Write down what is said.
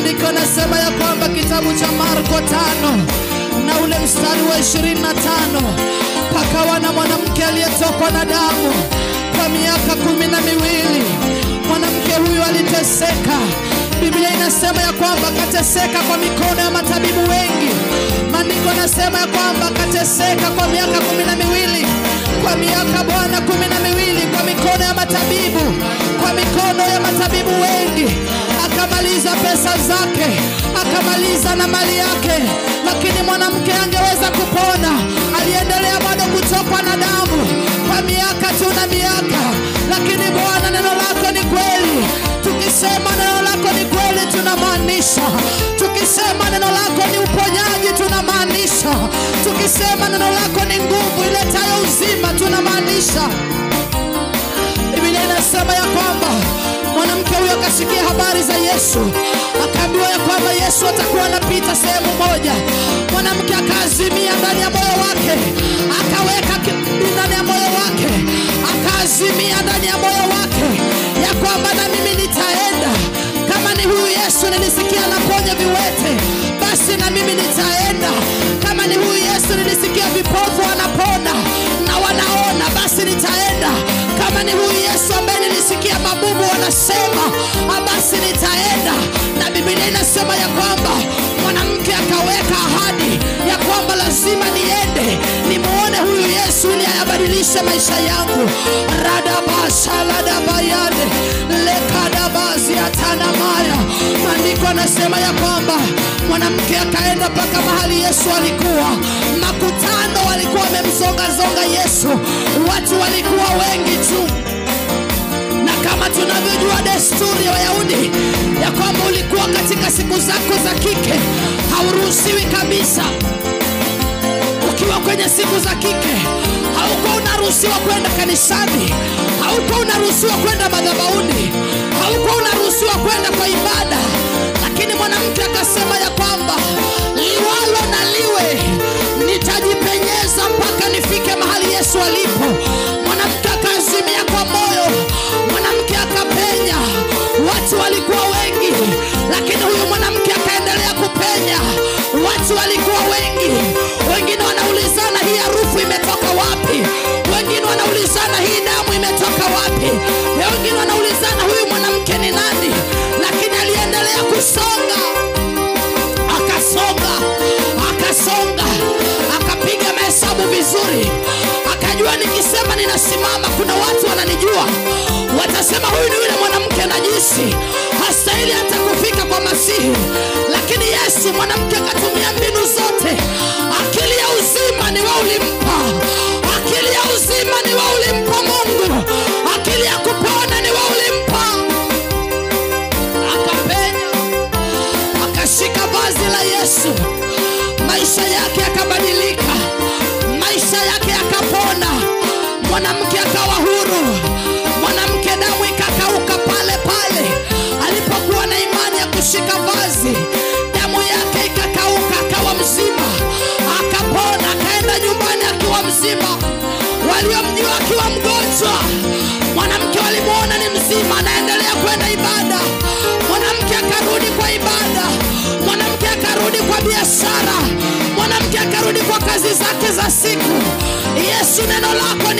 Maandiko nasema ya kwamba kitabu cha Marko 5 na ule mstari wa 25, pakawa na mwanamke aliyetokwa na damu kwa miaka 12. Mwanamke huyu aliteseka. Biblia inasema ya kwamba kateseka kwa mikono ya matabibu wengi. Maandiko nasema ya kwamba kateseka kwa miaka 12, kwa miaka Bwana 12, kwa mikono ya matabibu, kwa mikono ya matabibu wengi. Akamaliza pesa zake, akamaliza na mali yake, lakini mwanamke angeweza kupona. Aliendelea bado kutokwa na damu kwa miaka tu na miaka. Lakini Bwana, neno lako ni kweli. Tukisema neno lako ni kweli, tunamaanisha. Tukisema neno lako ni uponyaji, tunamaanisha. Tukisema neno lako ni nguvu iletayo uzima, tunamaanisha. Biblia inasema ya kwamba mwanamke huyo akasikia habari za Yesu. Akaambiwa ya kwamba Yesu atakuwa anapita sehemu moja. Mwanamke akaazimia ndani ya moyo wake, akaweka ndani ya moyo wake, akaazimia ndani ya moyo wake ya kwamba na mimi nitaenda. Kama ni huyu Yesu nilisikia anaponya viwete, basi na mimi nitaenda. Kama ni huyu Yesu nilisikia vipofu wanapona na wanaona, basi nitaenda. Kama ni huyu Yesu ambaye nilisikia mabubu wanasema, basi nitaenda. Na Biblia inasema ya kwamba mwanamke akaweka ahadi ya kwamba lazima niende nimuone huyu Yesu ili ayabadilishe maisha yangu. Radabashaladabayane lekadabazi atanamaya. Maandiko anasema ya kwamba mwanamke akaenda mpaka mahali Yesu alikuwa. Makutano walikuwa wamemzonga Yesu. Watu walikuwa wengi tu. Na kama tunavyojua desturi ya Wayahudi ya kwamba ulikuwa katika siku zako za kike hauruhusiwi kabisa. Ukiwa kwenye siku za kike haukuwa unaruhusiwa kwenda kanisani, haukuwa unaruhusiwa kwenda madhabahuni, haukuwa unaruhusiwa kwenda kwa ibada. Lakini mwanamke akasema ya kwamba liwalo na liwe, nitajipenyeza mpaka nifike mahali Yesu alipo. Mwanamke akaazimia kwa moyo, mwanamke akapenya. Watu walikuwa wengi, lakini huyu mwanamke akaendelea kupenya. Watu walikuwa wengi. Wengine wanaulizana hii harufu imetoka wapi? Wengine wanaulizana hii damu imetoka wapi? Wengine wanaulizana huyu mwanamke ni nani? Lakini aliendelea kusonga. Akasonga, akasonga, akapiga mahesabu vizuri. Akajua nikisema ninasimama kuna watu wananijua, watasema huyu ni yule mwanamke najisi, hastahili hata kufika kwa Masihi. Lakini Yesu, mwanamke akatumia mbinu zote. Akili ya uzima ni wewe ulimpa. Akili ya uzima ni wewe ulimpa Mungu. Akili ya kupona ni wewe ulimpa. Akapenya, akashika vazi la Yesu. Maisha yake yakabadilika, maisha yake yakapona. Mwanamke akawa huru. Mwanamke damu ikakauka pale pale alipokuwa na imani ya kushika vazi. Damu yake ikakauka, akawa mzima, akapona, akaenda nyumbani akiwa mzima. Waliomjua akiwa mgonjwa, mwanamke walimuona ni mzima, anaendelea kwenda ibada. Mwanamke akarudi kwa ibada, mwanamke akarudi kwa biashara, mwanamke akarudi kwa kazi zake za siku. Yesu, neno lako